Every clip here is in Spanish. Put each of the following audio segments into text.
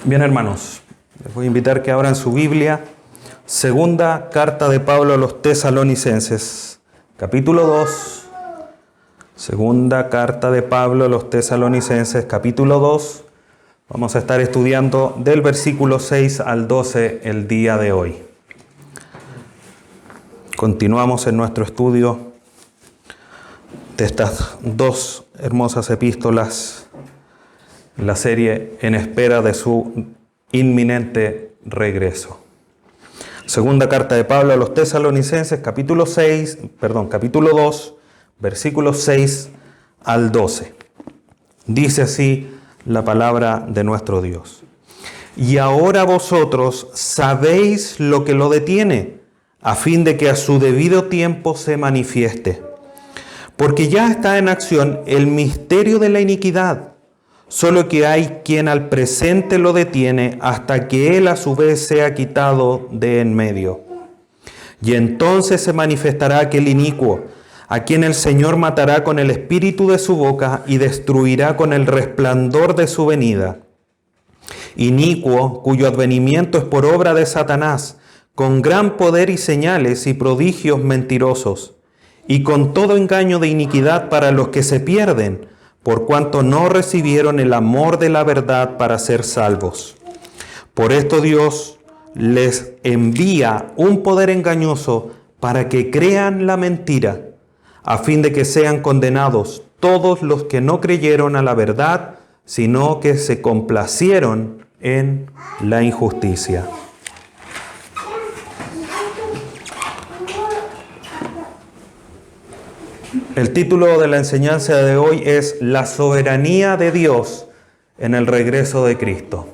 Bien, hermanos, les voy a invitar que abran su Biblia. Segunda carta de Pablo a los Tesalonicenses, capítulo 2. Segunda carta de Pablo a los Tesalonicenses, capítulo 2. Vamos a estar estudiando del versículo 6 al 12 el día de hoy. Continuamos en nuestro estudio de estas dos hermosas epístolas, la serie en espera de su inminente regreso. Segunda carta de Pablo a los Tesalonicenses, capítulo 2, versículos 6 al 12. Dice así la palabra de nuestro Dios. Y ahora vosotros sabéis lo que lo detiene, a fin de que a su debido tiempo se manifieste. Porque ya está en acción el misterio de la iniquidad, solo que hay quien al presente lo detiene hasta que él a su vez sea quitado de en medio. Y entonces se manifestará aquel inicuo, a quien el Señor matará con el espíritu de su boca y destruirá con el resplandor de su venida. Inicuo, cuyo advenimiento es por obra de Satanás, con gran poder y señales y prodigios mentirosos, y con todo engaño de iniquidad para los que se pierden, por cuanto no recibieron el amor de la verdad para ser salvos. Por esto Dios les envía un poder engañoso para que crean la mentira, a fin de que sean condenados todos los que no creyeron a la verdad, sino que se complacieron en la injusticia. El título de la enseñanza de hoy es La soberanía de Dios en el regreso de Cristo.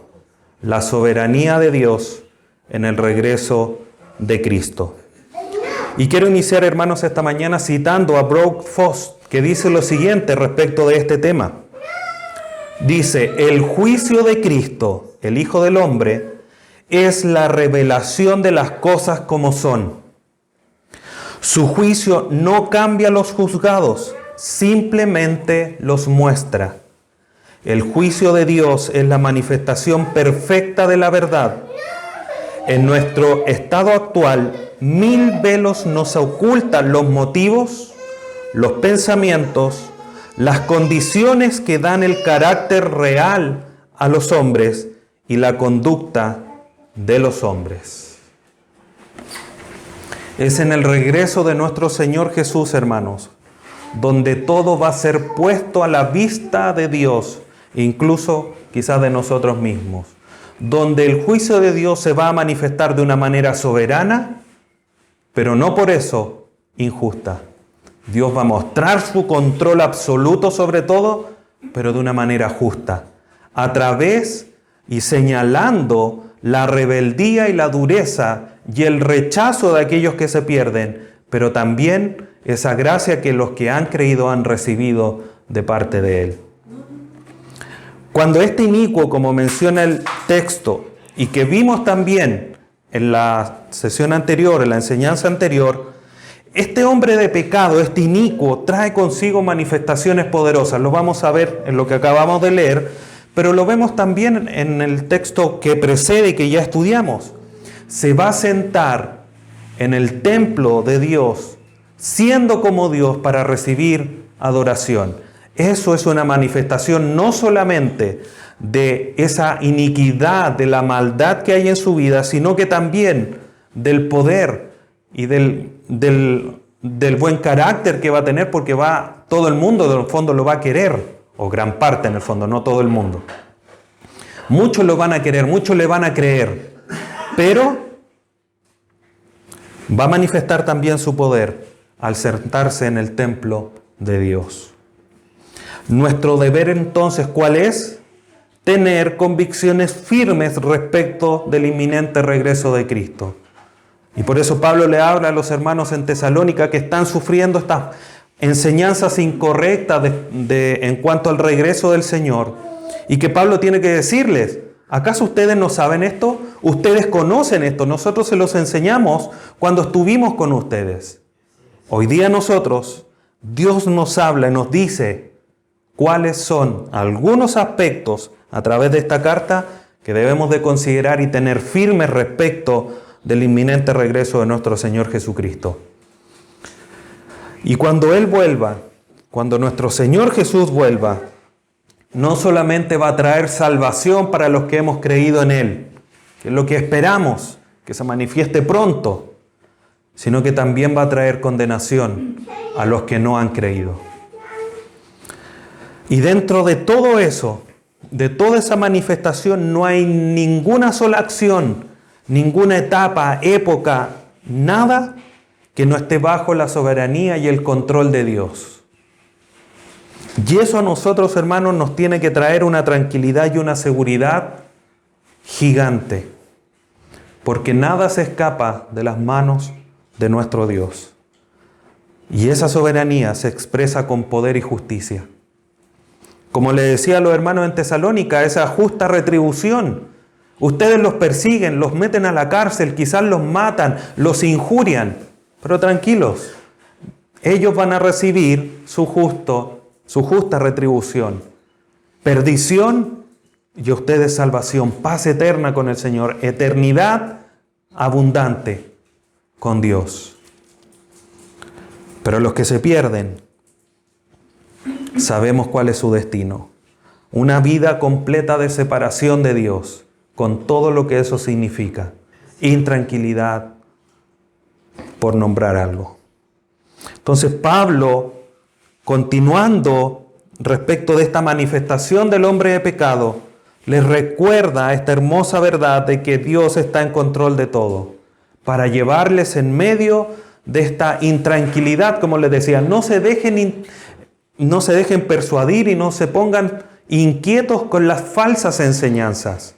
La soberanía de Dios en el regreso de Cristo. Y quiero iniciar, hermanos, esta mañana citando a Brooke Foss, que dice lo siguiente respecto de este tema. Dice, el juicio de Cristo, el Hijo del Hombre, es la revelación de las cosas como son. Su juicio no cambia los juzgados, simplemente los muestra. El juicio de Dios es la manifestación perfecta de la verdad. En nuestro estado actual, 1000 velos nos ocultan los motivos, los pensamientos, las condiciones que dan el carácter real a los hombres y la conducta de los hombres. Es en el regreso de nuestro Señor Jesús, hermanos, donde todo va a ser puesto a la vista de Dios, incluso quizás de nosotros mismos, donde el juicio de Dios se va a manifestar de una manera soberana, pero no por eso injusta. Dios va a mostrar su control absoluto sobre todo, pero de una manera justa, a través y señalando la rebeldía y la dureza y el rechazo de aquellos que se pierden, pero también esa gracia que los que han creído han recibido de parte de Él. Cuando este inicuo, como menciona el texto, y que vimos también en la sesión anterior, en la enseñanza anterior, este hombre de pecado, este inicuo, trae consigo manifestaciones poderosas. Lo vamos a ver en lo que acabamos de leer, pero lo vemos también en el texto que precede y que ya estudiamos. Se va a sentar en el templo de Dios, siendo como Dios para recibir adoración. Eso es una manifestación no solamente de esa iniquidad, de la maldad que hay en su vida, sino que también del poder y del buen carácter que va a tener, porque todo el mundo en el fondo lo va a querer, o gran parte en el fondo, no todo el mundo. Muchos lo van a querer, muchos le van a creer, pero va a manifestar también su poder al sentarse en el templo de Dios. Nuestro deber entonces, ¿cuál es? Tener convicciones firmes respecto del inminente regreso de Cristo. Y por eso Pablo le habla a los hermanos en Tesalónica que están sufriendo estas enseñanzas incorrectas en cuanto al regreso del Señor. Y que Pablo tiene que decirles, ¿acaso ustedes no saben esto? Ustedes conocen esto, nosotros se los enseñamos cuando estuvimos con ustedes. Hoy día nosotros, Dios nos habla y nos dice cuáles son algunos aspectos a través de esta carta que debemos de considerar y tener firmes respecto del inminente regreso de nuestro Señor Jesucristo. Y cuando Él vuelva, cuando nuestro Señor Jesús vuelva, no solamente va a traer salvación para los que hemos creído en Él, que es lo que esperamos, que se manifieste pronto, sino que también va a traer condenación a los que no han creído. Y dentro de todo eso, de toda esa manifestación, no hay ninguna sola acción, ninguna etapa, época, nada que no esté bajo la soberanía y el control de Dios. Y eso a nosotros, hermanos, nos tiene que traer una tranquilidad y una seguridad gigante, porque nada se escapa de las manos de nuestro Dios. Y esa soberanía se expresa con poder y justicia. Como le decía a los hermanos en Tesalónica, esa justa retribución. Ustedes los persiguen, los meten a la cárcel, quizás los matan, los injurian. Pero tranquilos, ellos van a recibir su justa retribución. Perdición y ustedes salvación, paz eterna con el Señor, eternidad abundante con Dios. Pero los que se pierden, sabemos cuál es su destino. Una vida completa de separación de Dios, con todo lo que eso significa. Intranquilidad, por nombrar algo. Entonces Pablo, continuando respecto de esta manifestación del hombre de pecado, les recuerda esta hermosa verdad de que Dios está en control de todo, para llevarles en medio de esta intranquilidad, como les decía, no se dejen persuadir y no se pongan inquietos con las falsas enseñanzas.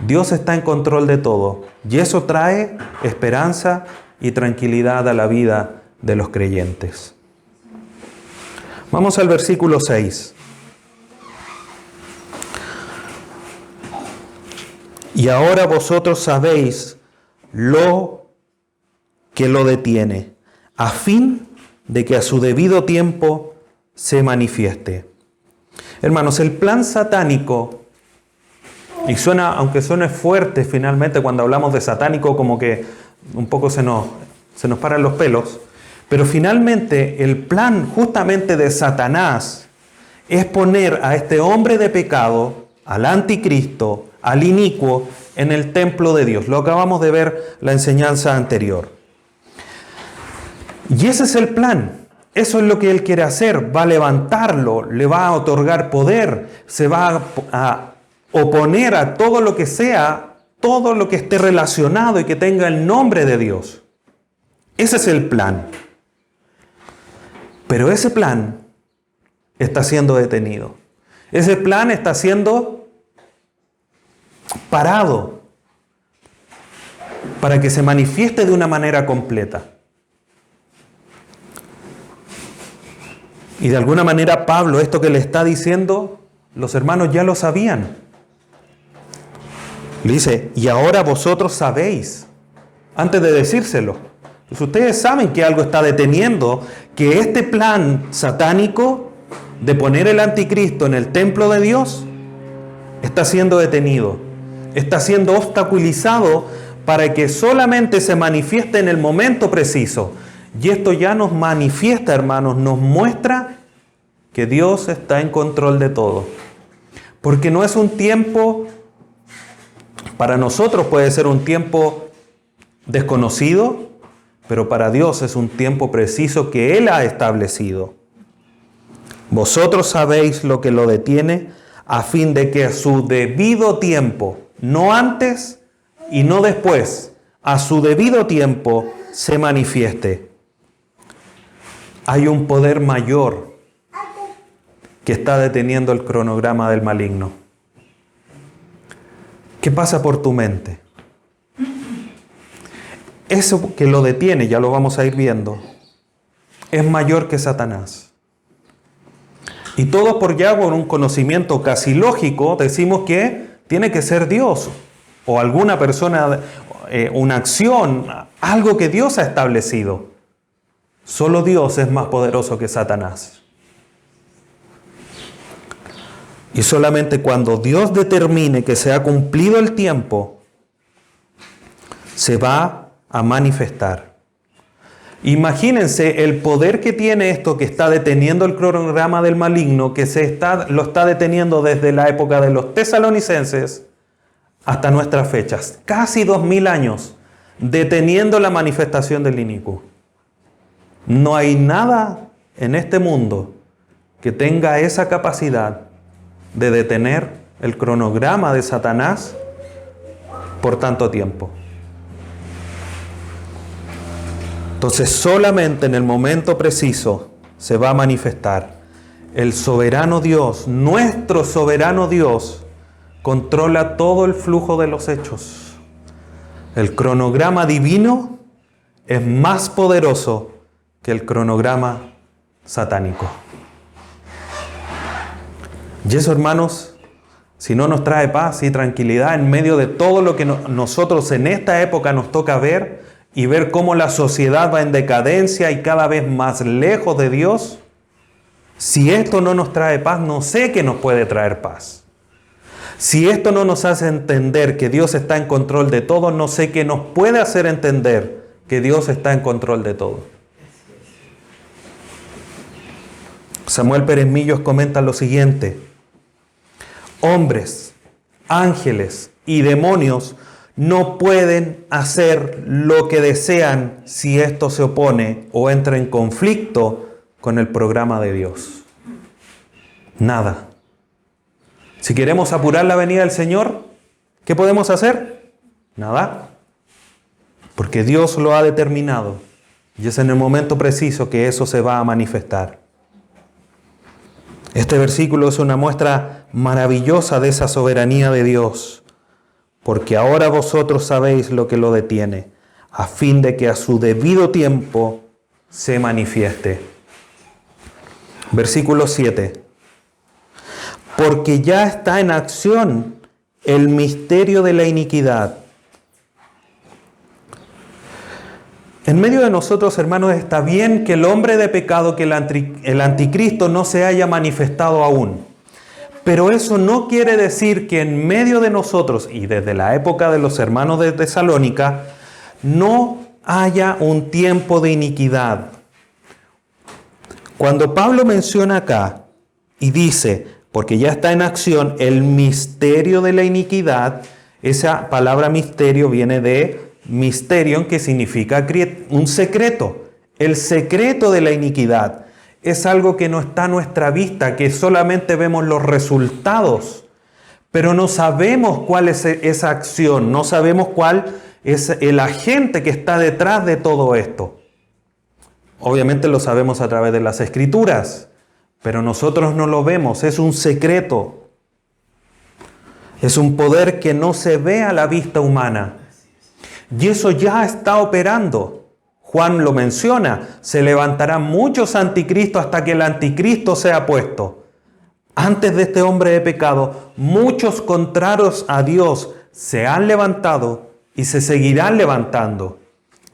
Dios está en control de todo y eso trae esperanza y tranquilidad a la vida de los creyentes. Vamos al versículo 6. Y ahora vosotros sabéis lo que lo detiene, a fin de que a su debido tiempo se manifieste. Hermanos, el plan satánico, y aunque suene fuerte finalmente cuando hablamos de satánico, como que un poco se nos paran los pelos, pero finalmente el plan justamente de Satanás es poner a este hombre de pecado, al anticristo, al inicuo, en el templo de Dios. Lo acabamos de ver la enseñanza anterior. Y ese es el plan. Eso es lo que Él quiere hacer. Va a levantarlo, le va a otorgar poder, se va a oponer a todo lo que sea, todo lo que esté relacionado y que tenga el nombre de Dios. Ese es el plan. Pero ese plan está siendo detenido. Ese plan está siendo parado para que se manifieste de una manera completa. Y de alguna manera Pablo, esto que le está diciendo, los hermanos ya lo sabían. Le dice, y ahora vosotros sabéis, antes de decírselo. Pues ustedes saben que algo está deteniendo, que este plan satánico de poner el anticristo en el templo de Dios está siendo detenido, está siendo obstaculizado para que solamente se manifieste en el momento preciso. Y esto ya nos manifiesta, hermanos, nos muestra que Dios está en control de todo. Porque no es un tiempo, para nosotros puede ser un tiempo desconocido, pero para Dios es un tiempo preciso que Él ha establecido. Vosotros sabéis lo que lo detiene, a fin de que a su debido tiempo, no antes y no después, a su debido tiempo se manifieste. Hay un poder mayor que está deteniendo el cronograma del maligno. ¿Qué pasa por tu mente? Eso que lo detiene, ya lo vamos a ir viendo, es mayor que Satanás. Y todos por un conocimiento casi lógico decimos que tiene que ser Dios o alguna persona, una acción, algo que Dios ha establecido. Solo Dios es más poderoso que Satanás. Y solamente cuando Dios determine que se ha cumplido el tiempo, se va a manifestar. Imagínense el poder que tiene esto que está deteniendo el cronograma del maligno, que lo está deteniendo desde la época de los tesalonicenses hasta nuestras fechas. Casi 2000 años deteniendo la manifestación del inicuo. No hay nada en este mundo que tenga esa capacidad de detener el cronograma de Satanás por tanto tiempo. Entonces solamente en el momento preciso se va a manifestar. El soberano Dios, nuestro soberano Dios, controla todo el flujo de los hechos. El cronograma divino es más poderoso que el cronograma satánico. Y eso, hermanos, si no nos trae paz y tranquilidad en medio de todo lo que nosotros en esta época nos toca ver y ver cómo la sociedad va en decadencia y cada vez más lejos de Dios, si esto no nos trae paz, no sé qué nos puede traer paz. Si esto no nos hace entender que Dios está en control de todo, no sé qué nos puede hacer entender que Dios está en control de todo. Samuel Pérez Millos comenta lo siguiente: hombres, ángeles y demonios no pueden hacer lo que desean si esto se opone o entra en conflicto con el programa de Dios. Nada. Si queremos apurar la venida del Señor, ¿qué podemos hacer? Nada. Porque Dios lo ha determinado. Y es en el momento preciso que eso se va a manifestar. Este versículo es una muestra maravillosa de esa soberanía de Dios. Porque ahora vosotros sabéis lo que lo detiene, a fin de que a su debido tiempo se manifieste. Versículo 7. Porque ya está en acción el misterio de la iniquidad. En medio de nosotros, hermanos, está bien que el hombre de pecado, que el anticristo no se haya manifestado aún. Pero eso no quiere decir que en medio de nosotros, y desde la época de los hermanos de Tesalónica, no haya un tiempo de iniquidad. Cuando Pablo menciona acá y dice, porque ya está en acción el misterio de la iniquidad, esa palabra misterio viene de misterion, que significa un secreto. El secreto de la iniquidad es algo que no está a nuestra vista, que solamente vemos los resultados, pero no sabemos cuál es esa acción, no sabemos cuál es el agente que está detrás de todo esto. Obviamente lo sabemos a través de las Escrituras, pero nosotros no lo vemos, es un secreto. Es un poder que no se ve a la vista humana. Y eso ya está operando. Juan lo menciona, se levantarán muchos anticristos hasta que el anticristo sea puesto. Antes de este hombre de pecado, muchos contrarios a Dios se han levantado y se seguirán levantando.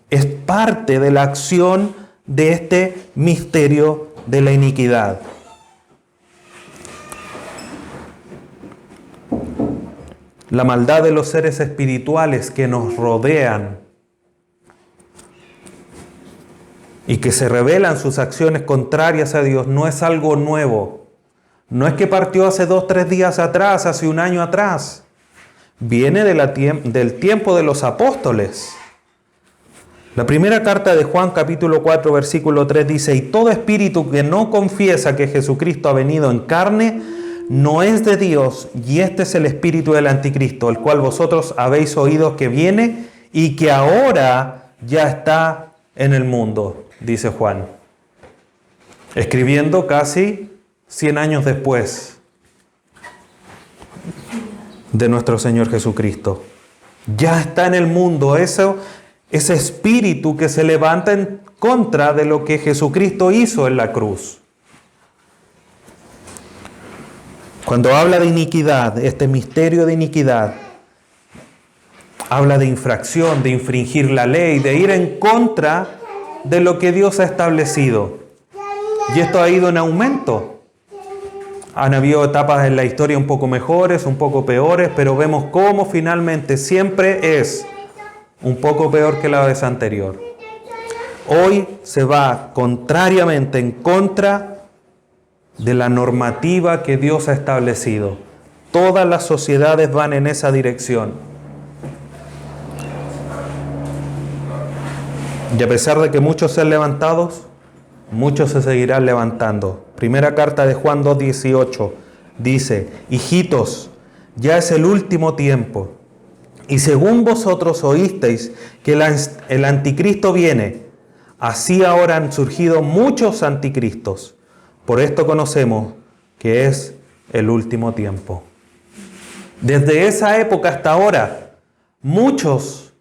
Es parte de la acción de este misterio de la iniquidad. La maldad de los seres espirituales que nos rodean y que se revelan sus acciones contrarias a Dios no es algo nuevo. No es que partió hace 2 o 3 días atrás, hace 1 año atrás. Viene del tiempo de los apóstoles. La primera carta de Juan, capítulo 4, versículo 3 dice: y todo espíritu que no confiesa que Jesucristo ha venido en carne, no es de Dios, y este es el espíritu del anticristo, el cual vosotros habéis oído que viene y que ahora ya está en el mundo, dice Juan, escribiendo casi 100 años después de nuestro Señor Jesucristo. Ya está en el mundo ese espíritu que se levanta en contra de lo que Jesucristo hizo en la cruz. Cuando habla de iniquidad, este misterio de iniquidad, habla de infracción, de infringir la ley, de ir en contra de lo que Dios ha establecido. Y esto ha ido en aumento Han habido etapas en la historia un poco mejores, un poco peores, pero vemos cómo finalmente siempre es un poco peor que la vez anterior. Hoy se va contrariamente en contra de la normativa que Dios ha establecido. Todas las sociedades van en esa dirección. Y a pesar de que muchos sean levantados, muchos se seguirán levantando. Primera carta de Juan 2:18 dice: hijitos, ya es el último tiempo. Y según vosotros oísteis que el anticristo viene, así ahora han surgido muchos anticristos. Por esto conocemos que es el último tiempo. Desde esa época hasta ahora, muchos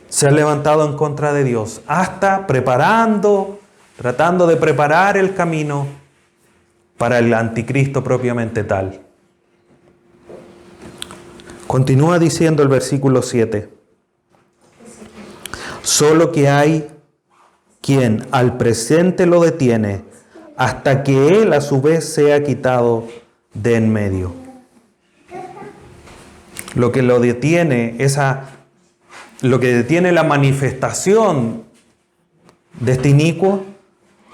se han levantado en contra de Dios, hasta tratando de preparar el camino para el anticristo propiamente tal. Continúa diciendo el versículo 7. Solo que hay quien al presente lo detiene, hasta que él a su vez sea quitado de en medio. Lo que lo detiene, lo que detiene la manifestación de este inicuo,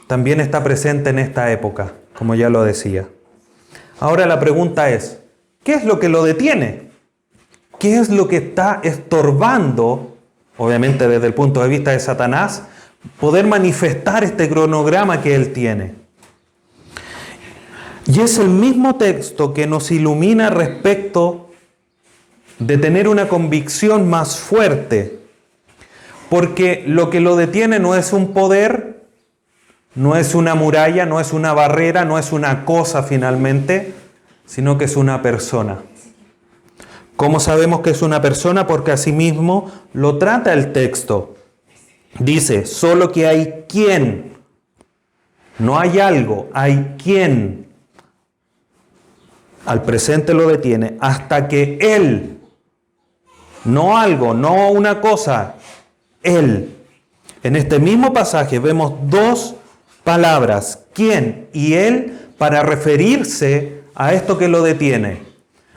también está presente en esta época, como ya lo decía. Ahora la pregunta es, ¿qué es lo que lo detiene? ¿Qué es lo que está estorbando, obviamente desde el punto de vista de Satanás, poder manifestar este cronograma que él tiene? Y es el mismo texto que nos ilumina respecto de tener una convicción más fuerte, porque lo que lo detiene no es un poder, no es una muralla, no es una barrera, no es una cosa finalmente, sino que es una persona. ¿Cómo sabemos que es una persona? Porque asimismo lo trata el texto. Dice, solo que hay quien, no hay algo, hay quien al presente lo detiene hasta que él, no algo, no una cosa, él. En este mismo pasaje vemos dos palabras, quién y él, para referirse a esto que lo detiene.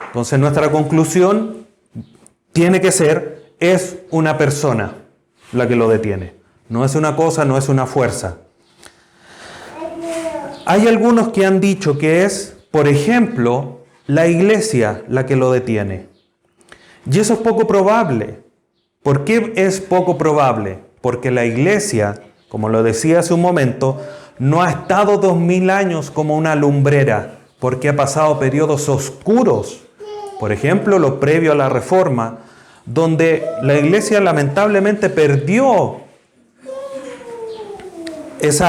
Entonces nuestra conclusión tiene que ser, es una persona la que lo detiene. No es una cosa, no es una fuerza. Hay algunos que han dicho que es, por ejemplo, la iglesia la que lo detiene. Y eso es poco probable. ¿Por qué es poco probable? Porque la iglesia, como lo decía hace un momento, no ha estado 2000 años como una lumbrera, porque ha pasado periodos oscuros. Por ejemplo, lo previo a la Reforma, donde la iglesia lamentablemente perdió ese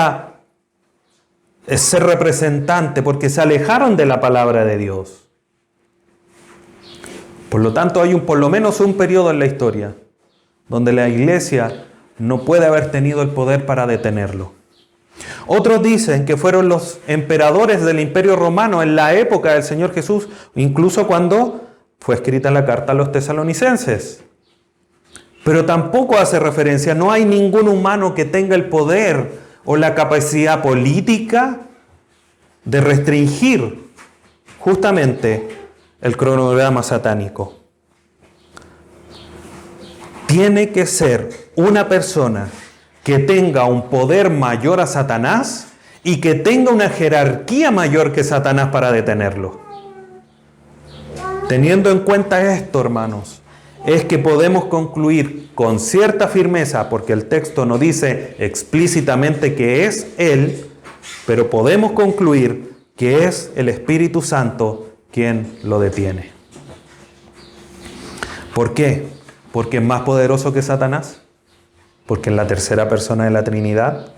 representante, porque se alejaron de la palabra de Dios. Por lo tanto, hay por lo menos un periodo en la historia donde la iglesia no puede haber tenido el poder para detenerlo. Otros dicen que fueron los emperadores del Imperio Romano en la época del Señor Jesús, incluso cuando fue escrita la carta a los tesalonicenses. Pero tampoco hace referencia, no hay ningún humano que tenga el poder o la capacidad política de restringir justamente el cronograma satánico. Tiene que ser una persona que tenga un poder mayor a Satanás y que tenga una jerarquía mayor que Satanás para detenerlo. Teniendo en cuenta esto, hermanos, es que podemos concluir con cierta firmeza, porque el texto no dice explícitamente que es Él, pero podemos concluir que es el Espíritu Santo quien lo detiene. ¿Por qué? Porque es más poderoso que Satanás, porque es la tercera persona de la Trinidad,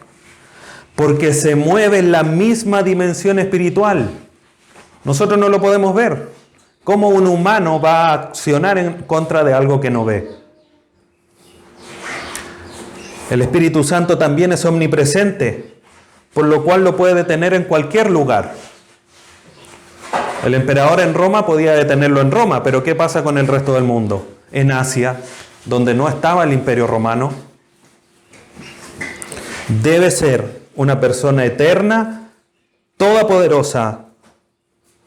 porque se mueve en la misma dimensión espiritual. Nosotros no lo podemos ver. ¿Cómo un humano va a accionar en contra de algo que no ve? El Espíritu Santo también es omnipresente, por lo cual lo puede detener en cualquier lugar. El emperador en Roma podía detenerlo en Roma, pero ¿qué pasa con el resto del mundo? En Asia, donde no estaba el Imperio Romano. Debe ser una persona eterna, todopoderosa,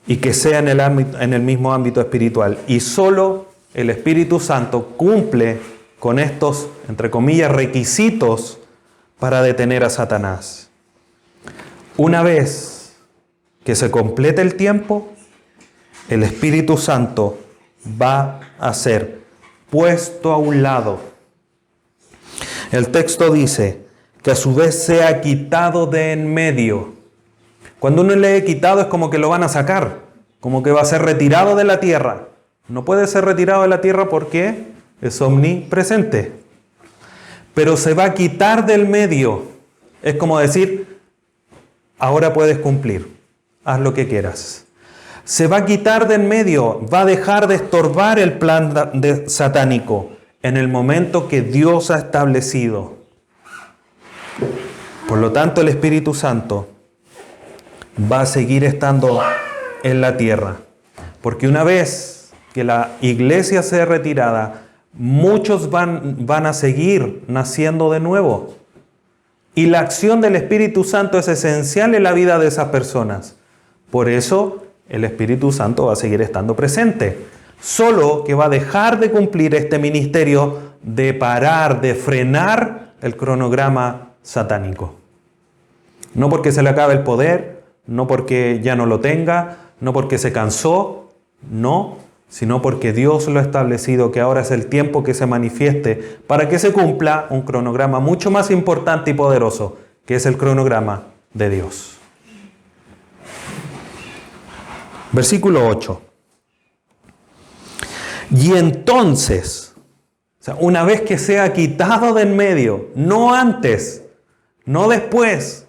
y que sea en el mismo ámbito espiritual. Y solo el Espíritu Santo cumple con estos, entre comillas, requisitos para detener a Satanás. Una vez que se complete el tiempo, el Espíritu Santo va a ser puesto a un lado. El texto dice que a su vez sea quitado de en medio. Cuando uno le he quitado es como que lo van a sacar, como que va a ser retirado de la tierra. No puede ser retirado de la tierra porque es omnipresente. Pero se va a quitar del medio. Es como decir, ahora puedes cumplir, haz lo que quieras. Se va a quitar del medio, va a dejar de estorbar el plan satánico en el momento que Dios ha establecido. Por lo tanto, el Espíritu Santo va a seguir estando en la tierra. Porque una vez que la iglesia sea retirada, muchos van a seguir naciendo de nuevo. Y la acción del Espíritu Santo es esencial en la vida de esas personas. Por eso el Espíritu Santo va a seguir estando presente. Solo que va a dejar de cumplir este ministerio de parar, de frenar el cronograma satánico. No porque se le acabe el poder, no porque ya no lo tenga, no porque se cansó, no, sino porque Dios lo ha establecido, que ahora es el tiempo que se manifieste para que se cumpla un cronograma mucho más importante y poderoso, que es el cronograma de Dios. Versículo 8. Y entonces, o sea, una vez que sea quitado de en medio, no antes, no después,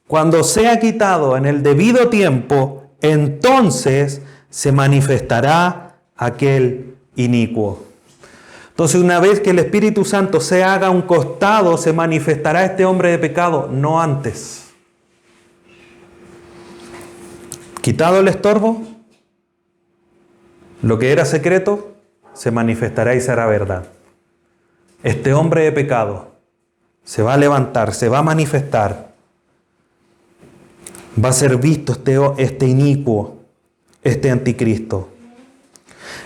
cuando sea quitado en el debido tiempo, entonces se manifestará aquel inicuo. Entonces, una vez que el Espíritu Santo se haga a un costado, se manifestará este hombre de pecado, no antes. Quitado el estorbo, lo que era secreto se manifestará y será verdad. Este hombre de pecado se va a levantar, se va a manifestar. Va a ser visto este inicuo, este anticristo.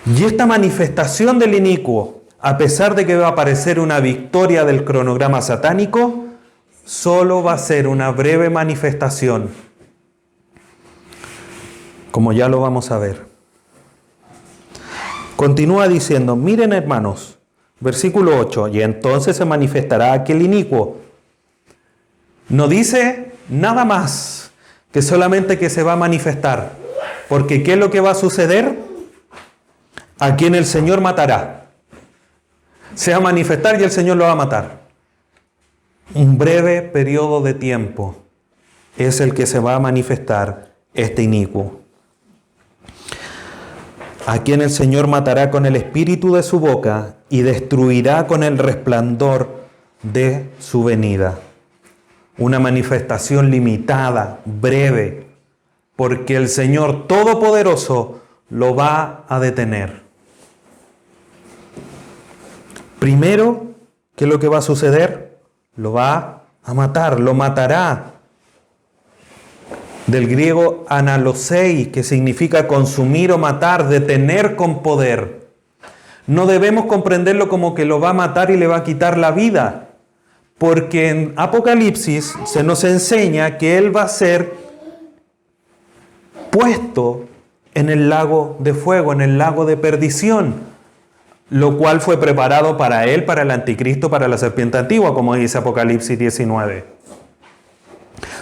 Y esta manifestación del inicuo, a pesar de que va a parecer una victoria del cronograma satánico, solo va a ser una breve manifestación, como ya lo vamos a ver. Continúa diciendo, miren hermanos, versículo 8, y entonces se manifestará aquel inicuo. No dice nada más que solamente que se va a manifestar, porque ¿qué es lo que va a suceder? A quien el Señor matará. Se va a manifestar y el Señor lo va a matar. Un breve periodo de tiempo es el que se va a manifestar este inicuo. A quien el Señor matará con el espíritu de su boca y destruirá con el resplandor de su venida. Una manifestación limitada, breve, porque el Señor Todopoderoso lo va a detener. Primero, ¿qué es lo que va a suceder? Lo va a matar, lo matará. Del griego analosei, que significa consumir o matar, detener con poder. No debemos comprenderlo como que lo va a matar y le va a quitar la vida, porque en Apocalipsis se nos enseña que él va a ser puesto en el lago de fuego, en el lago de perdición, lo cual fue preparado para él, para el anticristo, para la serpiente antigua, como dice Apocalipsis 19.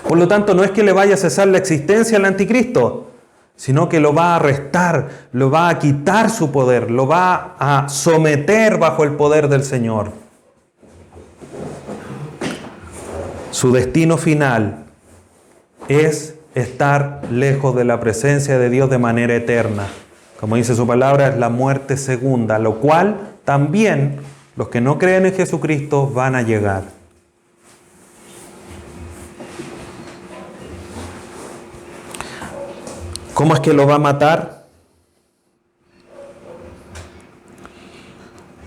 Por lo tanto, no es que le vaya a cesar la existencia al anticristo, sino que lo va a arrestar, lo va a quitar su poder, lo va a someter bajo el poder del Señor. Su destino final es estar lejos de la presencia de Dios de manera eterna. Como dice su palabra, es la muerte segunda, lo cual también los que no creen en Jesucristo van a llegar. ¿Cómo es que lo va a matar?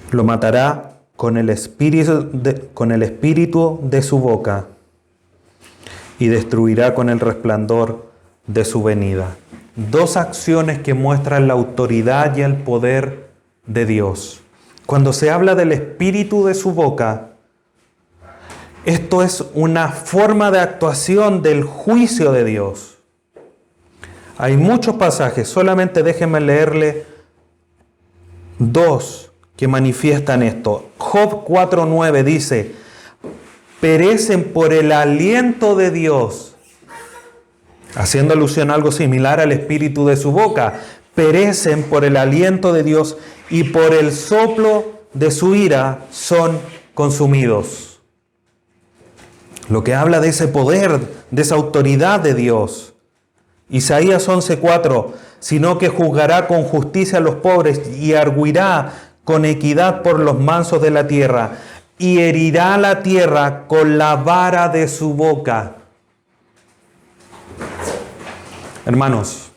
Lo matará con el espíritu de su boca y destruirá con el resplandor de su venida. dos acciones que muestran la autoridad y el poder de Dios. Cuando se habla del espíritu de su boca, esto es una forma de actuación del juicio de Dios. Hay muchos pasajes, solamente déjenme leerle dos que manifiestan esto. Job 4:9 dice: perecen por el aliento de Dios, haciendo alusión a algo similar al espíritu de su boca. Perecen por el aliento de Dios y por el soplo de su ira son consumidos. Lo que habla de ese poder, de esa autoridad de Dios. Isaías 11:4, sino que juzgará con justicia a los pobres y arguirá con equidad por los mansos de la tierra, y herirá la tierra con la vara de su boca. Hermanos,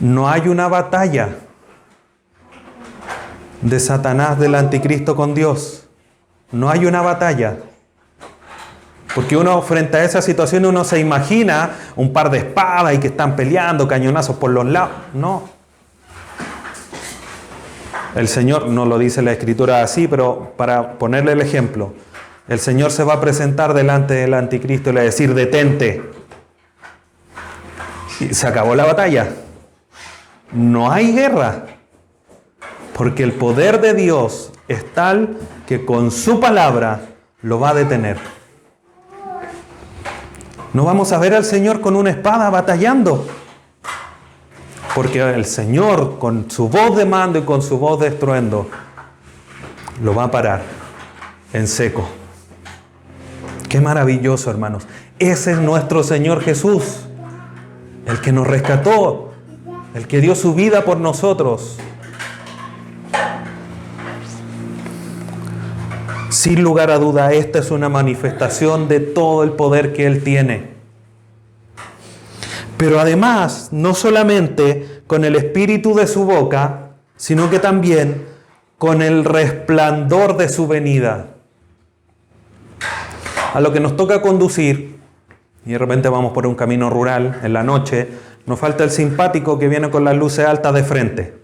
no hay una batalla de Satanás, del anticristo con Dios. No hay una batalla. Porque uno, frente a esa situación, uno se imagina un par de espadas y que están peleando, cañonazos por los lados. No. El Señor, no lo dice la Escritura así, pero para ponerle el ejemplo, el Señor se va a presentar delante del anticristo y le va a decir: detente. Y se acabó la batalla. No hay guerra. Porque el poder de Dios es tal que con su palabra lo va a detener. No vamos a ver al Señor con una espada batallando. Porque el Señor, con su voz de mando y con su voz de estruendo, lo va a parar en seco. Qué maravilloso, hermanos. Ese es nuestro Señor Jesús, el que nos rescató, el que dio su vida por nosotros. Sin lugar a duda, esta es una manifestación de todo el poder que Él tiene. Pero además, no solamente con el espíritu de su boca, sino que también con el resplandor de su venida. A lo que nos toca conducir, y de repente vamos por un camino rural en la noche, nos falta el simpático que viene con las luces altas de frente.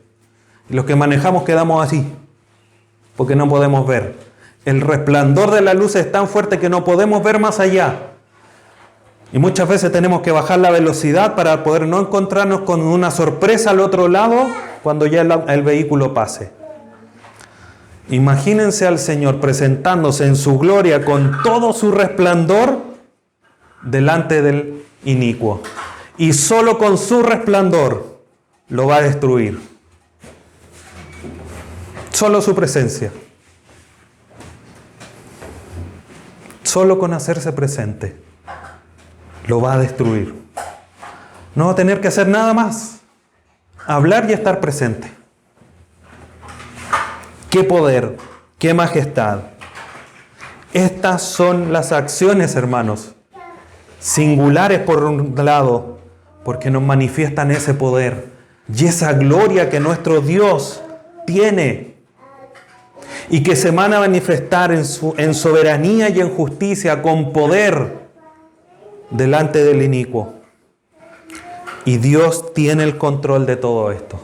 Y los que manejamos quedamos así, porque no podemos ver. El resplandor de la luz es tan fuerte que no podemos ver más allá. Y muchas veces tenemos que bajar la velocidad para poder no encontrarnos con una sorpresa al otro lado cuando ya el vehículo pase. Imagínense al Señor presentándose en su gloria con todo su resplandor delante del inicuo. Y solo con su resplandor lo va a destruir. Solo su presencia. Solo con hacerse presente lo va a destruir. No va a tener que hacer nada más. Hablar y estar presente. ¡Qué poder! ¡Qué majestad! Estas son las acciones, hermanos, singulares por un lado, porque nos manifiestan ese poder y esa gloria que nuestro Dios tiene y que se van a manifestar en soberanía y en justicia con poder delante del inicuo. Y Dios tiene el control de todo esto.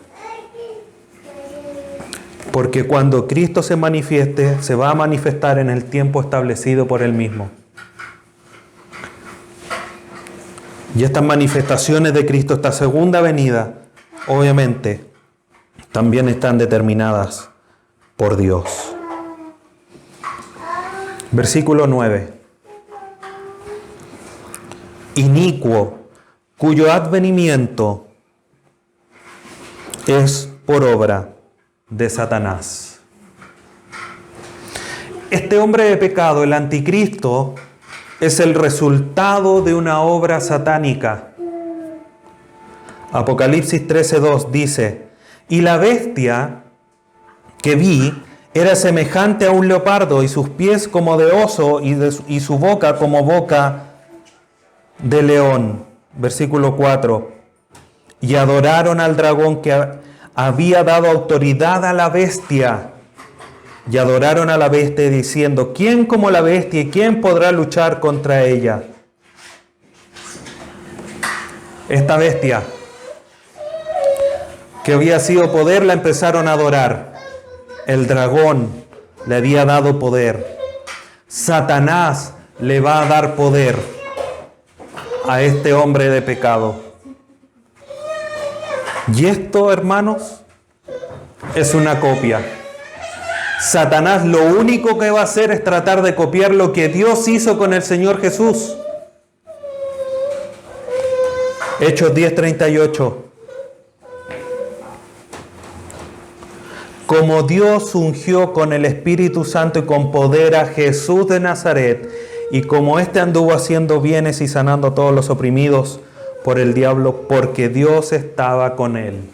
Porque cuando Cristo se manifieste, se va a manifestar en el tiempo establecido por Él mismo. Y estas manifestaciones de Cristo, esta segunda venida, obviamente, también están determinadas por Dios. Versículo 9. Inicuo, cuyo advenimiento es por obra de Satanás. Este hombre de pecado, el anticristo, es el resultado de una obra satánica. Apocalipsis 13:2 dice: y la bestia que vi era semejante a un leopardo, y sus pies como de oso, y su boca como boca de león. Versículo 4. Y adoraron al dragón que había dado autoridad a la bestia. Y adoraron a la bestia diciendo: ¿quién como la bestia y quién podrá luchar contra ella? Esta bestia que había sido poder la empezaron a adorar. El dragón le había dado poder. Satanás le va a dar poder a este hombre de pecado. Y esto, hermanos, es una copia. Satanás lo único que va a hacer es tratar de copiar lo que Dios hizo con el Señor Jesús. Hechos 10:38. Como Dios ungió con el Espíritu Santo y con poder a Jesús de Nazaret, y como éste anduvo haciendo bienes y sanando a todos los oprimidos por el diablo, porque Dios estaba con él.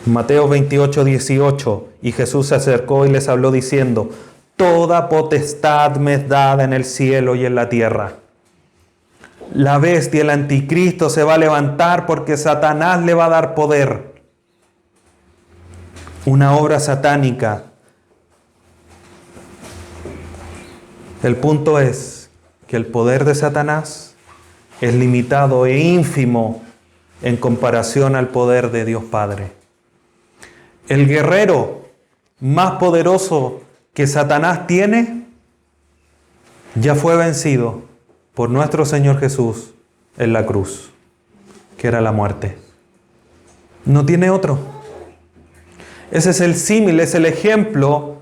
Mateo 28:18. Y Jesús se acercó y les habló diciendo: toda potestad me es dada en el cielo y en la tierra. La bestia, el anticristo, se va a levantar porque Satanás le va a dar poder. Una obra satánica. El punto es que el poder de Satanás es limitado e ínfimo en comparación al poder de Dios Padre. El guerrero más poderoso que Satanás tiene ya fue vencido por nuestro Señor Jesús en la cruz, que era la muerte. No tiene otro. Ese es el símil, es el ejemplo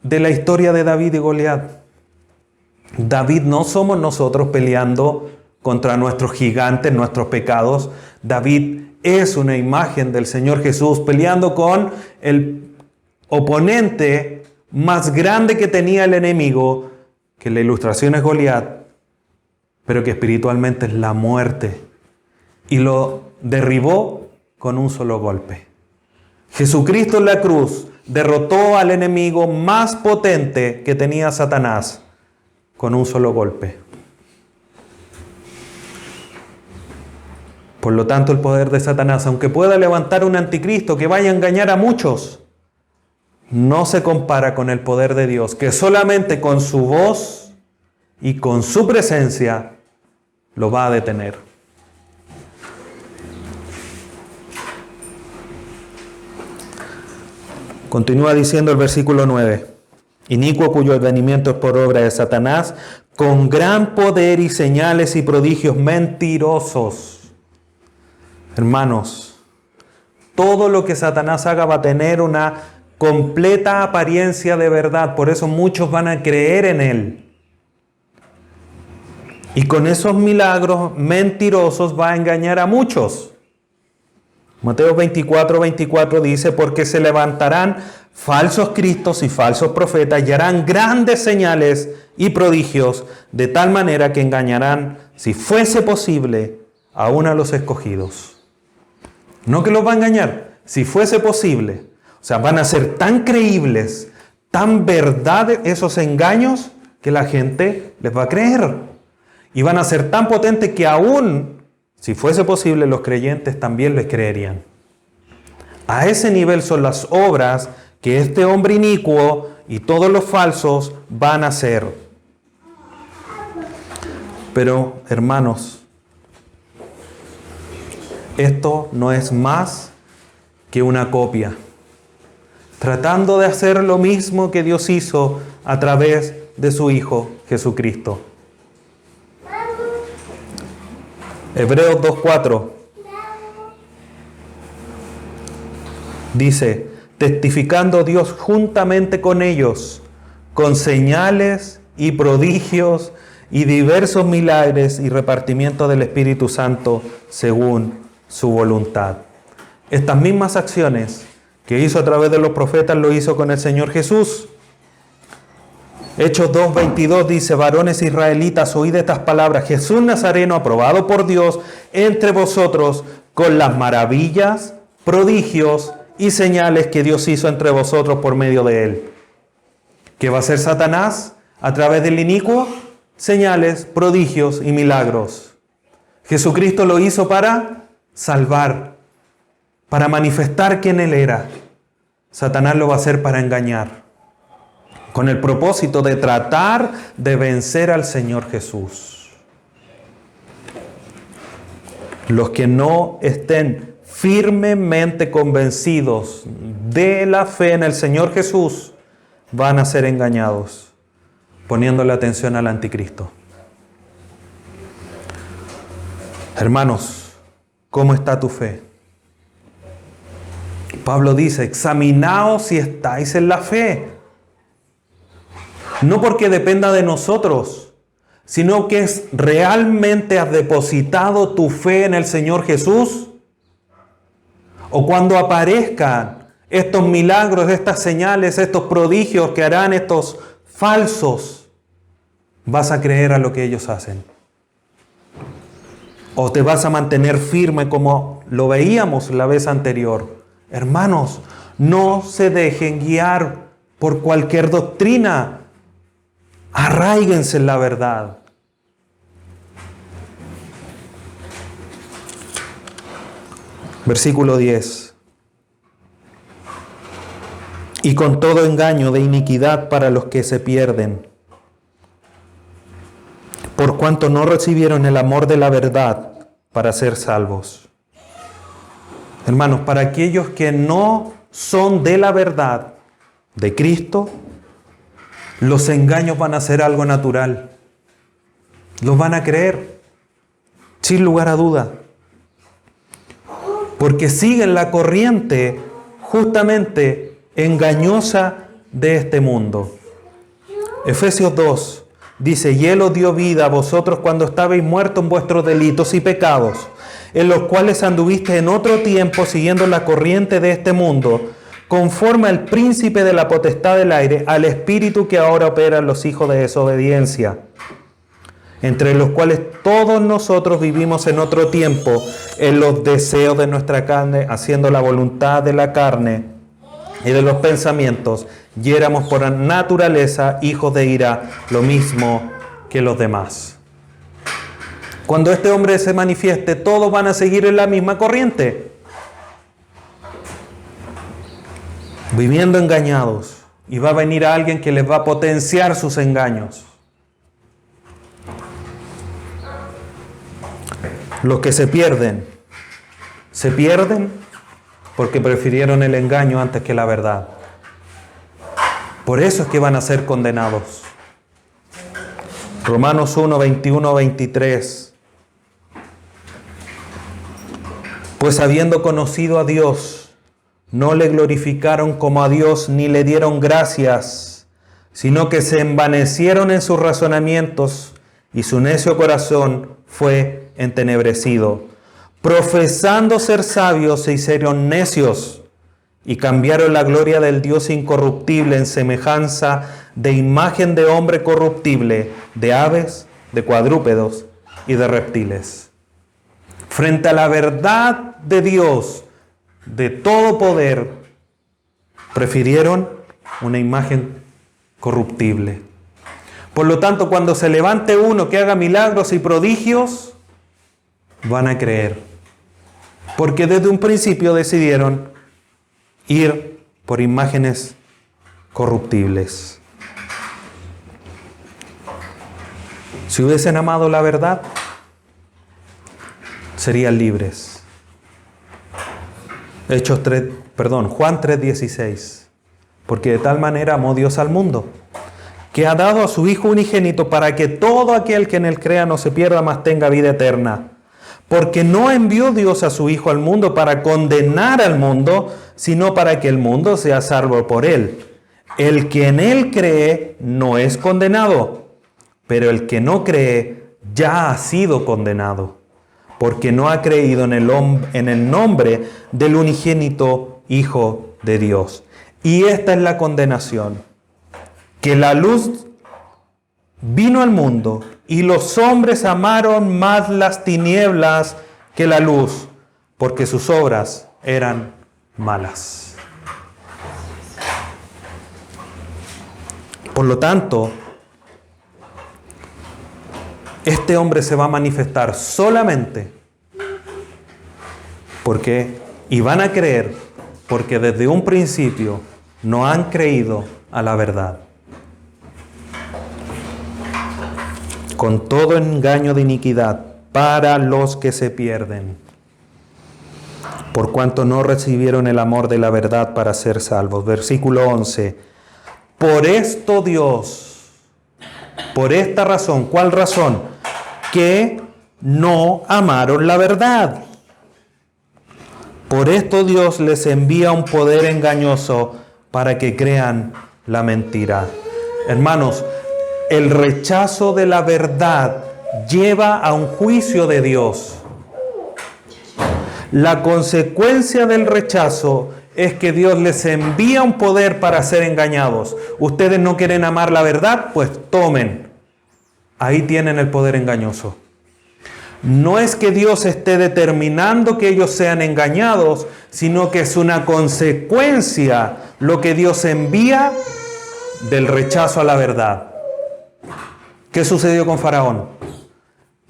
de la historia de David y Goliat. David no somos nosotros peleando contra nuestros gigantes, nuestros pecados. David es una imagen del Señor Jesús peleando con el oponente más grande que tenía el enemigo, que la ilustración es Goliat, pero que espiritualmente es la muerte. Y lo derribó con un solo golpe. Jesucristo en la cruz derrotó al enemigo más potente que tenía Satanás con un solo golpe. Por lo tanto, el poder de Satanás, aunque pueda levantar un anticristo que vaya a engañar a muchos, no se compara con el poder de Dios, que solamente con su voz y con su presencia lo va a detener. Continúa diciendo el versículo 9. Inicuo cuyo advenimiento es por obra de Satanás, con gran poder y señales y prodigios mentirosos. Hermanos, todo lo que Satanás haga va a tener una completa apariencia de verdad. Por eso muchos van a creer en él. Y con esos milagros mentirosos va a engañar a muchos. Mateo 24:24 dice: porque se levantarán falsos cristos y falsos profetas y harán grandes señales y prodigios, de tal manera que engañarán, si fuese posible, aún a los escogidos. No que los va a engañar, si fuese posible. O sea, van a ser tan creíbles, tan verdad esos engaños, que la gente les va a creer. Y van a ser tan potentes que aún, si fuese posible, los creyentes también les creerían. A ese nivel son las obras que este hombre inicuo y todos los falsos van a hacer. Pero, hermanos, esto no es más que una copia, tratando de hacer lo mismo que Dios hizo a través de su Hijo Jesucristo. Hebreos 2:4 dice: testificando Dios juntamente con ellos, con señales y prodigios y diversos milagros y repartimiento del Espíritu Santo según su voluntad. Estas mismas acciones que hizo a través de los profetas lo hizo con el Señor Jesús. Hechos 2:22 dice: varones israelitas, oíd estas palabras. Jesús Nazareno, aprobado por Dios entre vosotros, con las maravillas, prodigios y señales que Dios hizo entre vosotros por medio de él. ¿Qué va a hacer Satanás a través del inicuo? Señales, prodigios y milagros. Jesucristo lo hizo para salvar, para manifestar quién él era. Satanás lo va a hacer para engañar, con el propósito de tratar de vencer al Señor Jesús. Los que no estén firmemente convencidos de la fe en el Señor Jesús van a ser engañados, poniéndole atención al anticristo. Hermanos, ¿cómo está tu fe? Pablo dice, examinaos si estáis en la fe. No porque dependa de nosotros, sino que realmente has depositado tu fe en el Señor Jesús. O cuando aparezcan estos milagros, estas señales, estos prodigios que harán estos falsos, ¿vas a creer a lo que ellos hacen? ¿O te vas a mantener firme como lo veíamos la vez anterior? Hermanos, no se dejen guiar por cualquier doctrina. Arráiguense en la verdad. Versículo 10. Y con todo engaño de iniquidad para los que se pierden, por cuanto no recibieron el amor de la verdad para ser salvos. Hermanos, para aquellos que no son de la verdad de Cristo, los engaños van a ser algo natural. Los van a creer, sin lugar a duda. Porque siguen la corriente justamente engañosa de este mundo. Efesios 2 dice, y Él os dio vida a vosotros cuando estabais muertos en vuestros delitos y pecados, en los cuales anduviste en otro tiempo siguiendo la corriente de este mundo, conforme al príncipe de la potestad del aire, al espíritu que ahora opera en los hijos de desobediencia, entre los cuales todos nosotros vivimos en otro tiempo, en los deseos de nuestra carne, haciendo la voluntad de la carne y de los pensamientos, y éramos por naturaleza hijos de ira, lo mismo que los demás. Cuando este hombre se manifieste, todos van a seguir en la misma corriente, viviendo engañados, y va a venir a alguien que les va a potenciar sus engaños. Los que se pierden porque prefirieron el engaño antes que la verdad. Por eso es que van a ser condenados. Romanos 1, 21, 23. Pues habiendo conocido a Dios, no le glorificaron como a Dios ni le dieron gracias, sino que se envanecieron en sus razonamientos y su necio corazón fue entenebrecido. Profesando ser sabios se hicieron necios y cambiaron la gloria del Dios incorruptible en semejanza de imagen de hombre corruptible, de aves, de cuadrúpedos y de reptiles. Frente a la verdad de Dios, de todo poder, prefirieron una imagen corruptible. Por lo tanto, cuando se levante uno que haga milagros y prodigios, van a creer. Porque desde un principio decidieron ir por imágenes corruptibles. Si hubiesen amado la verdad, serían libres. Juan 3:16. Porque de tal manera amó Dios al mundo, que ha dado a su Hijo unigénito para que todo aquel que en él crea no se pierda, mas tenga vida eterna. Porque no envió Dios a su Hijo al mundo para condenar al mundo, sino para que el mundo sea salvo por él. El que en él cree no es condenado, pero el que no cree ya ha sido condenado, porque no ha creído en el nombre del unigénito Hijo de Dios. Y esta es la condenación, que la luz vino al mundo y los hombres amaron más las tinieblas que la luz, porque sus obras eran malas. Por lo tanto, este hombre se va a manifestar solamente y van a creer porque desde un principio no han creído a la verdad. Con todo engaño de iniquidad para los que se pierden, por cuanto no recibieron el amor de la verdad para ser salvos. Versículo 11. Por esto Dios, por esta razón, ¿cuál razón? Que no amaron la verdad. Por esto Dios les envía un poder engañoso para que crean la mentira. Hermanos, el rechazo de la verdad lleva a un juicio de Dios. La consecuencia del rechazo es que Dios les envía un poder para ser engañados. Ustedes no quieren amar la verdad, pues tomen. Ahí tienen el poder engañoso. No es que Dios esté determinando que ellos sean engañados, sino que es una consecuencia lo que Dios envía del rechazo a la verdad. ¿Qué sucedió con Faraón?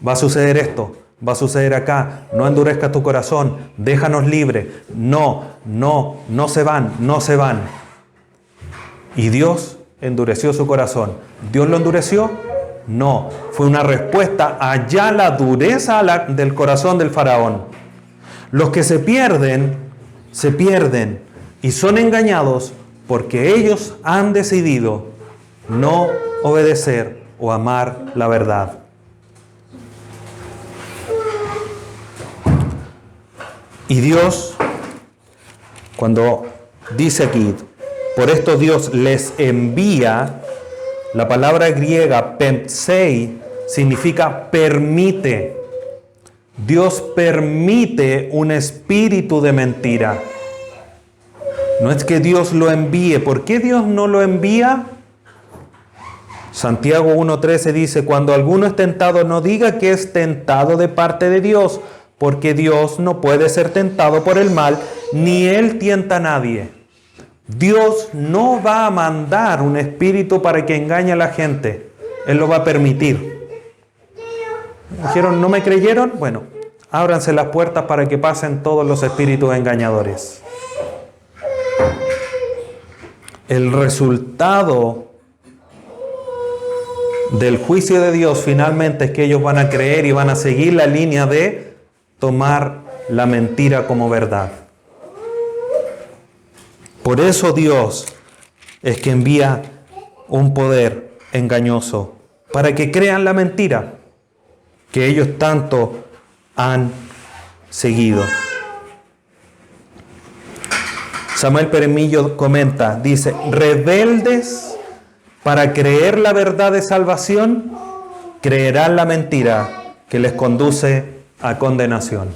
Va a suceder esto, va a suceder acá. No endurezca tu corazón, déjanos libres. No se van. Y Dios endureció su corazón. ¿Dios lo endureció? No, fue una respuesta allá la dureza del corazón del faraón. Los que se pierden y son engañados porque ellos han decidido no obedecer o amar la verdad. Y Dios, cuando dice aquí, por esto Dios les envía, la palabra griega pempsei significa permite. Dios permite un espíritu de mentira. No es que Dios lo envíe. ¿Por qué Dios no lo envía? Santiago 1:13 dice, cuando alguno es tentado, no diga que es tentado de parte de Dios, porque Dios no puede ser tentado por el mal, ni Él tienta a nadie. Dios no va a mandar un espíritu para que engañe a la gente. Él lo va a permitir. Dijeron, ¿no me creyeron? Bueno, ábranse las puertas para que pasen todos los espíritus engañadores. El resultado del juicio de Dios finalmente es que ellos van a creer y van a seguir la línea de tomar la mentira como verdad. Por eso Dios es que envía un poder engañoso para que crean la mentira que ellos tanto han seguido. Samuel Peremillo comenta, dice, rebeldes para creer la verdad de salvación, creerán la mentira que les conduce a condenación.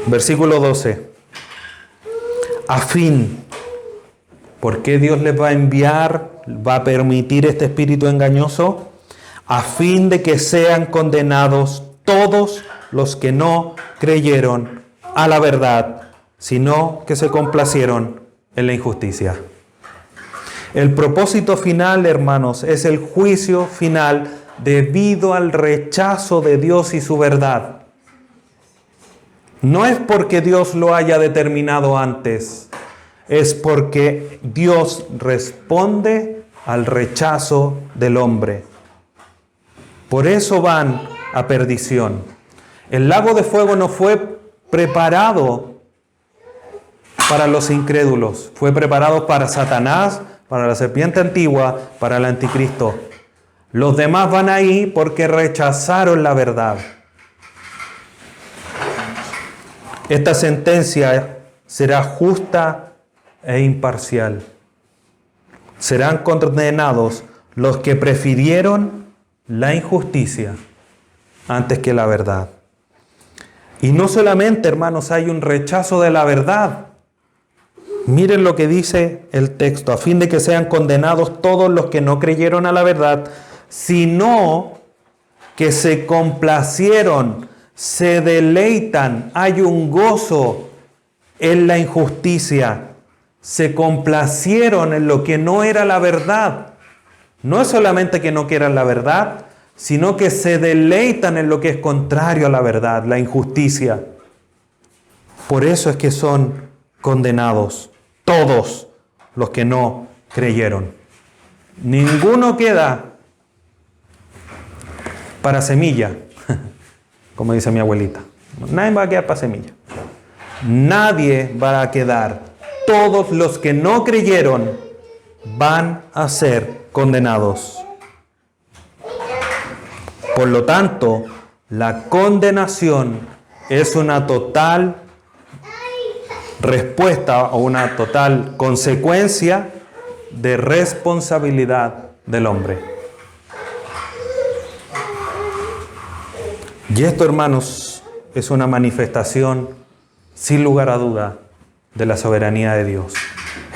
Versículo 12. A fin, ¿por qué Dios les va a enviar, va a permitir este espíritu engañoso? A fin de que sean condenados todos los que no creyeron a la verdad, sino que se complacieron en la injusticia. El propósito final, hermanos, es el juicio final debido al rechazo de Dios y su verdad. No es porque Dios lo haya determinado antes, es porque Dios responde al rechazo del hombre. Por eso van a perdición. El lago de fuego no fue preparado para los incrédulos, fue preparado para Satanás, para la serpiente antigua, para el anticristo. Los demás van ahí porque rechazaron la verdad. Esta sentencia será justa e imparcial. Serán condenados los que prefirieron la injusticia antes que la verdad. Y no solamente, hermanos, hay un rechazo de la verdad. Miren lo que dice el texto, a fin de que sean condenados todos los que no creyeron a la verdad, sino que se complacieron, se deleitan, hay un gozo en la injusticia, se complacieron en lo que no era la verdad. No es solamente que no quieran la verdad, sino que se deleitan en lo que es contrario a la verdad, la injusticia. Por eso es que son condenados todos los que no creyeron. Ninguno queda. para semilla, como dice mi abuelita. Nadie va a quedar para semilla. Nadie va a quedar. Todos los que no creyeron van a ser condenados. Por lo tanto, la condenación es una total respuesta o una total consecuencia de responsabilidad del hombre. Y esto, hermanos, es una manifestación, sin lugar a duda, de la soberanía de Dios.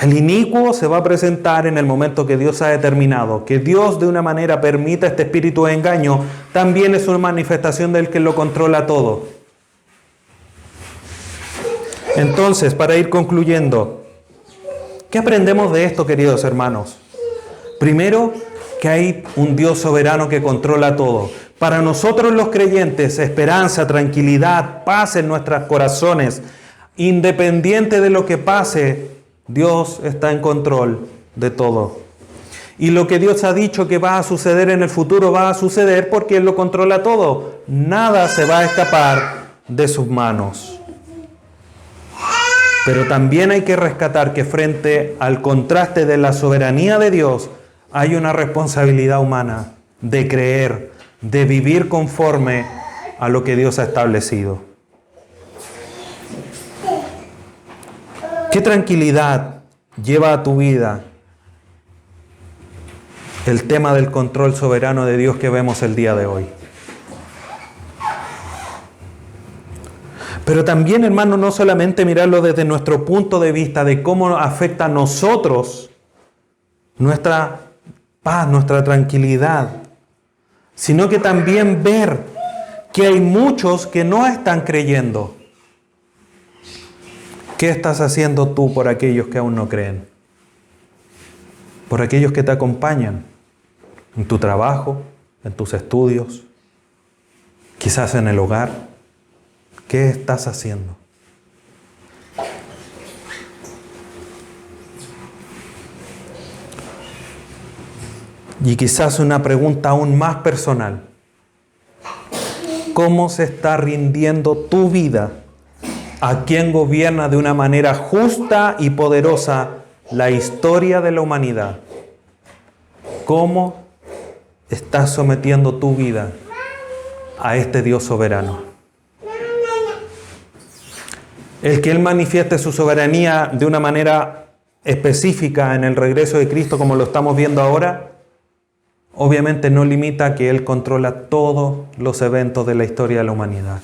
El inicuo se va a presentar en el momento que Dios ha determinado. Que Dios de una manera permita este espíritu de engaño, también es una manifestación del que lo controla todo. Entonces, para ir concluyendo, ¿qué aprendemos de esto, queridos hermanos? Primero, que hay un Dios soberano que controla todo. Para nosotros los creyentes, esperanza, tranquilidad, paz en nuestros corazones, independiente de lo que pase, Dios está en control de todo. Y lo que Dios ha dicho que va a suceder en el futuro va a suceder porque Él lo controla todo. Nada se va a escapar de sus manos. Pero también hay que rescatar que frente al contraste de la soberanía de Dios, hay una responsabilidad humana de creer, de vivir conforme a lo que Dios ha establecido. ¿Qué tranquilidad lleva a tu vida el tema del control soberano de Dios que vemos el día de hoy? Pero también, hermano, no solamente mirarlo desde nuestro punto de vista de cómo afecta a nosotros nuestra paz, nuestra tranquilidad, sino que también ver que hay muchos que no están creyendo. ¿Qué estás haciendo tú por aquellos que aún no creen? Por aquellos que te acompañan en tu trabajo, en tus estudios, quizás en el hogar. ¿Qué estás haciendo? Y quizás una pregunta aún más personal. ¿Cómo se está rindiendo tu vida a quien gobierna de una manera justa y poderosa la historia de la humanidad? ¿Cómo estás sometiendo tu vida a este Dios soberano? El que Él manifieste su soberanía de una manera específica en el regreso de Cristo, como lo estamos viendo ahora, obviamente no limita que Él controla todos los eventos de la historia de la humanidad.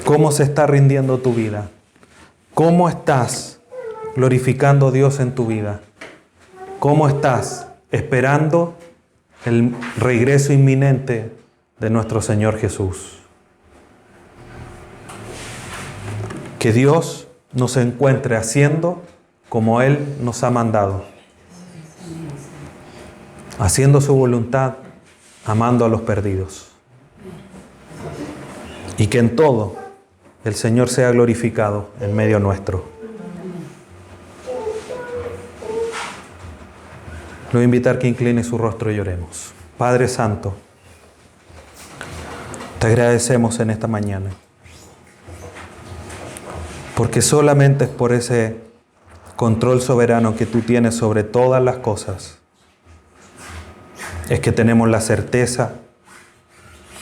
¿Cómo se está rindiendo tu vida? ¿Cómo estás glorificando a Dios en tu vida? ¿Cómo estás esperando el regreso inminente de nuestro Señor Jesús? Que Dios nos encuentre haciendo como Él nos ha mandado. Haciendo su voluntad, amando a los perdidos. Y que en todo el Señor sea glorificado en medio nuestro. Lo voy a invitar que incline su rostro y oremos. Padre Santo, te agradecemos en esta mañana. Porque solamente es por ese control soberano que tú tienes sobre todas las cosas, es que tenemos la certeza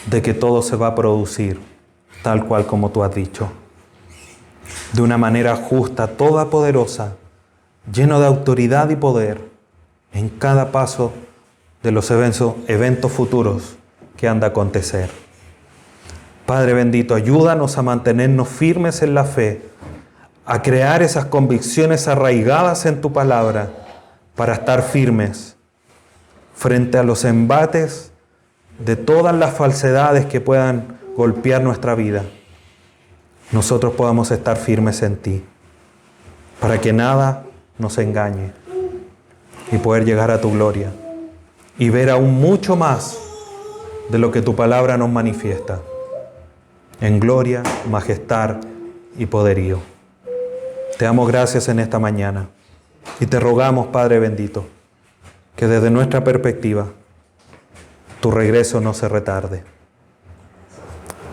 de que todo se va a producir tal cual como tú has dicho. De una manera justa, toda poderosa, lleno de autoridad y poder en cada paso de los eventos futuros que han de acontecer. Padre bendito, ayúdanos a mantenernos firmes en la fe, a crear esas convicciones arraigadas en tu palabra para estar firmes frente a los embates de todas las falsedades que puedan golpear nuestra vida. Nosotros podamos estar firmes en ti para que nada nos engañe y poder llegar a tu gloria y ver aún mucho más de lo que tu palabra nos manifiesta en gloria, majestad y poderío. Te damos gracias en esta mañana y te rogamos, Padre bendito, que desde nuestra perspectiva tu regreso no se retarde.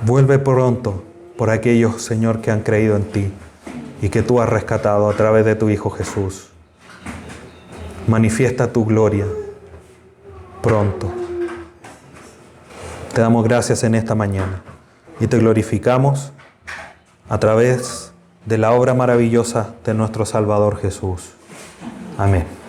Vuelve pronto por aquellos, Señor, que han creído en ti y que tú has rescatado a través de tu Hijo Jesús. Manifiesta tu gloria pronto. Te damos gracias en esta mañana y te glorificamos a través de la obra maravillosa de nuestro Salvador Jesús. Amén.